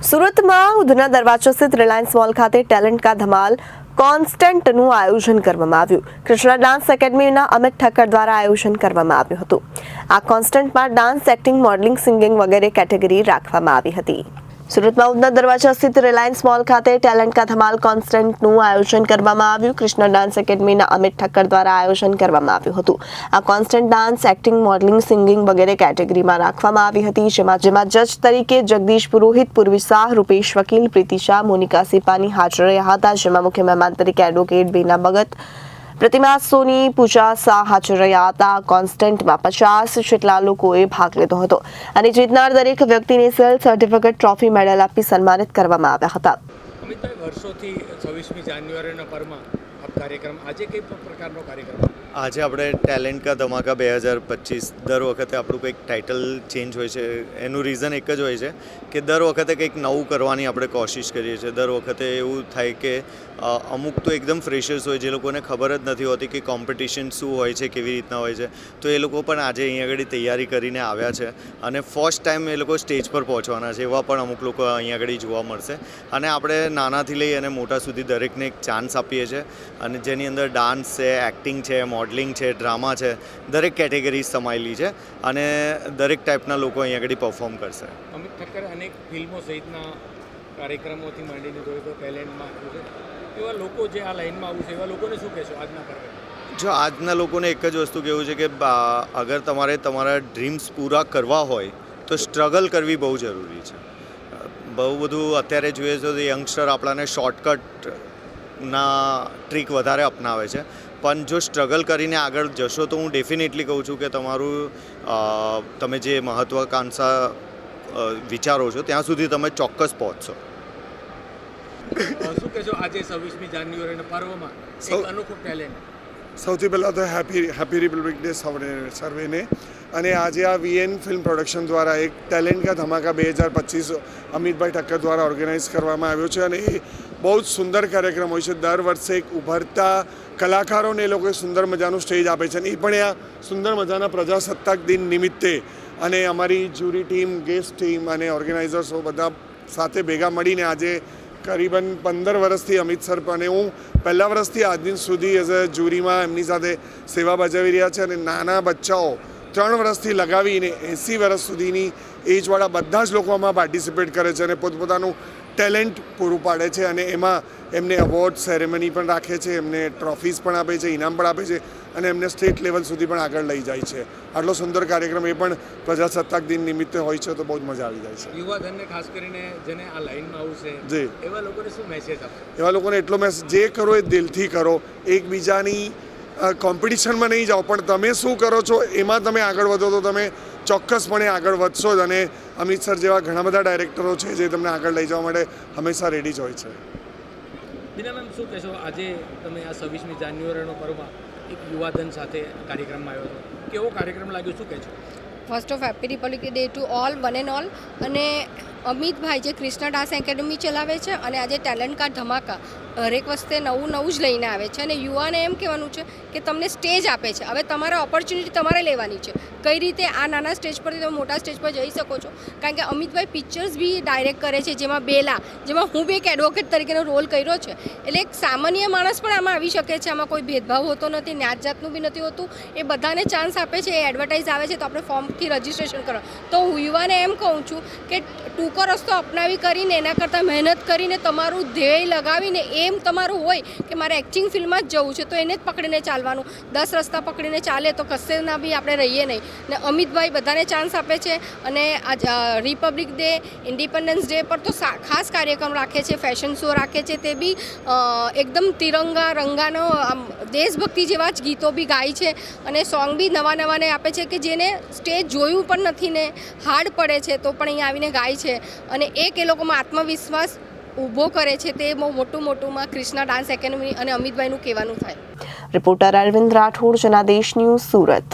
સુરતમાં ઉધના દરવાજા સ્થિત રિલાયન્સ મોલ ખાતે ટેલેન્ટ કા ધમાલ કોન્સ્ટન્ટનું આયોજન કરવામાં આવ્યું. કૃષ્ણા ડાન્સ એકેડમીના અમિત ઠક્કર દ્વારા આયોજન કરવામાં આવ્યું હતું. આ કોન્સ્ટન્ટમાં ડાન્સ, એક્ટિંગ, મોડલિંગ, સિંગિંગ વગેરે કેટેગરી રાખવામાં આવી હતી. સુરતમાં ઉધના દરવાજા સ્થિત રિલાયન્સ મોલ ખાતે ટેલેન્ટ કા ધમાલ કોન્સ્ટન્ટનું આયોજન કરવામાં આવ્યું. કૃષ્ણા ડાન્સ એકેડમીના અમિત ઠક્કર દ્વારા આયોજન કરવામાં આવ્યું હતું. આ constant dance, acting, modelling, singing વગેરે કેટેગરીમાં રાખવામાં આવી હતી, જેમાં જજ તરીકે જગદીશ પુરોહિત, પૂર્વી શાહ, રૂપેશ વકીલ, પ્રીતિ શાહ, મોનિકા સિપાની હાજર રહ્યા હતા, જેમાં મુખ્ય મહેમાન તરીકે એડવોકેટ બીના ભગત, પ્રતિમા સોની, પૂજા શાહ હાજર રહ્યા હતા. કોન્સ્ટન્ટમાં 50 જેટલા લોકોએ ભાગ લીધો હતો અને જીતનાર દરેક વ્યક્તિને સેલ સર્ટિફિકેટ, ટ્રોફી, મેડલ આપી સન્માનિત કરવામાં આવ્યા હતા. અમિતભાઈ, વર્ષોથી 26મી જાન્યુઆરીના પરમાં કાર્યક્રમ, આજે કઈ પ્રકારનો કાર્યક્રમ? આજે આપણે ટેલેન્ટ કા ધમાકા 2025 દર વખતે આપણું કંઈક ટાઇટલ ચેન્જ હોય છે. એનું રીઝન એક જ હોય છે કે દર વખતે કંઈક નવું કરવાની આપણે કોશિશ કરીએ છીએ. દર વખતે એવું થાય કે અમુક તો એકદમ ફ્રેશર્સ હોય, જે લોકોને ખબર જ નથી હોતી કે કોમ્પિટિશન શું હોય છે, કેવી રીતના હોય છે, તો એ લોકો પણ આજે અહીંયા આગળ તૈયારી કરીને આવ્યા છે અને ફર્સ્ટ ટાઈમ એ લોકો સ્ટેજ પર પહોંચવાના છે. એવા પણ અમુક લોકો અહીંયા આગળ જોવા મળશે અને આપણે નાનાથી લઈ અને મોટા સુધી દરેકને એક ચાન્સ આપીએ છીએ અને જેની અંદર ડાન્સ છે, એક્ટિંગ છે, મોડલિંગ છે, ડ્રામા છે, દરેક કેટેગરી સમાયેલી છે અને દરેક ટાઈપના લોકો અહીંયા આગળ પરફોર્મ કરશે. અમિત ઠક્કર અનેક ફિલ્મો સહિતના કાર્યક્રમોથી માંડીને જોયું તો ટેલેન્ટમાં આવ્યું છે. એવા લોકો જે આ લાઈનમાં આવું છે, એવા લોકોને શું કહેશો આજના પર? જો આજના લોકોને એક જ વસ્તુ કહેવું છે કે અગર તમારે તમારા ડ્રીમ્સ પૂરા કરવા હોય તો સ્ટ્રગલ કરવી બહુ જરૂરી છે. બહુ બધું અત્યારે જોઈએ તો યંગસ્ટર આપણાને શોર્ટકટના ટ્રીક વધારે અપનાવે છે, પણ જો સ્ટ્રગલ કરીને આગળ જશો તો હું ડેફિનેટલી કહું છું કે તમારું તમે જે મહત્વાકાંક્ષા વિચારો છો ત્યાં સુધી તમે ચોક્કસ પહોંચશો. શું કહેશો આજે 26મી જાન્યુઆરીના પર્વમાં એક અનોખું ટેલેન્ટ? સૌથી પહેલાં તો હેપી રિપબ્લિક ડે સર્વેને. અને આજે આ વીએન ફિલ્મ પ્રોડક્શન દ્વારા એક ટેલેન્ટ કા ધમાકા 2025 અમિતભાઈ ઠક્કર દ્વારા ઓર્ગેનાઇઝ કરવામાં આવ્યો છે અને એ બહુ જ સુંદર કાર્યક્રમ હોય છે. દર વર્ષે એક ઉભરતા કલાકારોને એ લોકો સુંદર મજાનું સ્ટેજ આપે છે અને એ પણ આ સુંદર મજાના પ્રજાસત્તાક દિન નિમિત્તે અને અમારી જ્યુરી ટીમ, ગેસ્ટ ટીમ અને ઓર્ગેનાઇઝર્સો બધા સાથે ભેગા મળીને આજે કરીબન 15 વર્ષથી અમિત સર અને હું પહેલા વર્ષથી આજ દિન સુધી એઝ અ જ્યુરીમાં એમની સાથે સેવા બજાવી રહ્યા છે અને નાના બચ્ચાઓ 3 વર્ષથી લગાવીને 80 વર્ષ સુધીની એજવાળા બધા જ લોકો આમાં પાર્ટિસિપેટ કરે છે અને પોતપોતાનું ટેલેન્ટ પૂરું પાડે છે અને એમાં એમને અવોર્ડ સેરેમની પણ રાખે છે, એમને ટ્રોફીઝ પણ આપે છે, ઇનામ પણ આપે છે અને એમને સ્ટેટ લેવલ સુધી પણ આગળ લઈ જાય છે. આટલો સુંદર કાર્યક્રમ એ પણ પ્રજાસત્તાક દિન નિમિત્તે હોય છે તો બહુ જ મજા આવી જાય છે. યુવાધનને ખાસ કરીને જેને આ લાઈનમાં આવશે, જી, એવા લોકોને શું મેસેજ આપશે? એવા લોકોને એટલો મેસેજ, જે કરો એ દિલથી કરો, એકબીજાની કોમ્પિટિશનમાં નહીં જાઓ, પણ તમે શું કરો છો એમાં તમે આગળ વધો તો તમે ચોક્કસપણે આગળ વધશો જ. અને અમિત સર જેવા ઘણા બધા ડાયરેક્ટરો છે જે તમને આગળ લઈ જવા માટે હંમેશા રેડી જ હોય છે. બીના મેમ, શું કહેશો આજે તમે આ 26મી જાન્યુઆરીનો પર્વમાં એક યુવાધન સાથે કાર્યક્રમમાં આવ્યો છો? કેવો કાર્યક્રમ લાગ્યો, શું કહેશો? First of happy Republic day to all, one and all. અને અમિતભાઈ જે કૃષ્ણા ડાન્સ એકેડમી ચલાવે છે અને આજે ટેલેન્ટ કા ધમાકા હરેક વખતે નવું જ લઈને આવે છે અને યુવાને એમ કહેવાનું છે કે તમને સ્ટેજ આપે છે, હવે તમારે ઓપોર્ચ્યુનિટી તમારે લેવાની છે. કઈ રીતે આ નાના સ્ટેજ પરથી તમે મોટા સ્ટેજ પર જઈ શકો છો, કારણ કે અમિતભાઈ પિક્ચર્સ બી ડાયરેક્ટ કરે છે, જેમાં બેલા, જેમાં હું બી એક એડવોકેટ તરીકેનો રોલ કર્યો છે. એટલે એક સામાન્ય માણસ પણ આમાં આવી શકે છે. આમાં કોઈ ભેદભાવ હોતો નથી, જ્ઞાત જાતનું બી નથી હોતું. એ બધાને ચાન્સ આપે છે. એ એડવર્ટાઇઝ આવે છે તો આપણે ફોર્મથી રજિસ્ટ્રેશન કરો. તો હું યુવાને એમ કહું છું કે ટૂંકો રસ્તો અપનાવી કરીને એના કરતાં મહેનત કરીને તમારું ધ્યેય લગાવીને એમ તમારું હોય કે મારે એક્ટિંગ ફિલ્મમાં જ જવું છે તો એને જ પકડીને ચાલવાનું. 10 રસ્તા પકડીને ચાલે તો કશેના બી આપણે રહીએ નહીં. ને અમિતભાઈ બધાને ચાન્સ આપે છે અને આ રિપબ્લિક ડે, ઇન્ડિપેન્ડન્સ ડે પર તો ખાસ કાર્યક્રમ રાખે છે, ફેશન શો રાખે છે. તે બી એકદમ તિરંગા રંગાનો દેશભક્તિ જેવા જ ગીતો બી ગાય છે અને સોંગ બી નવાને આપે છે કે જેને સ્ટેજ જોયું પણ નથી ને હાર્ડ પડે છે તો પણ અહીંયા આવીને ગાય છે અને એક એ લોકોમાં આત્મવિશ્વાસ ઊભો કરે છે. તે બહુ મોટુંમાં કૃષ્ણા ડાન્સ એકેડમી અને અમિતભાઈનું કહેવાનું થાય. Reporter Arvind Rathod, Janadesh news, Surat.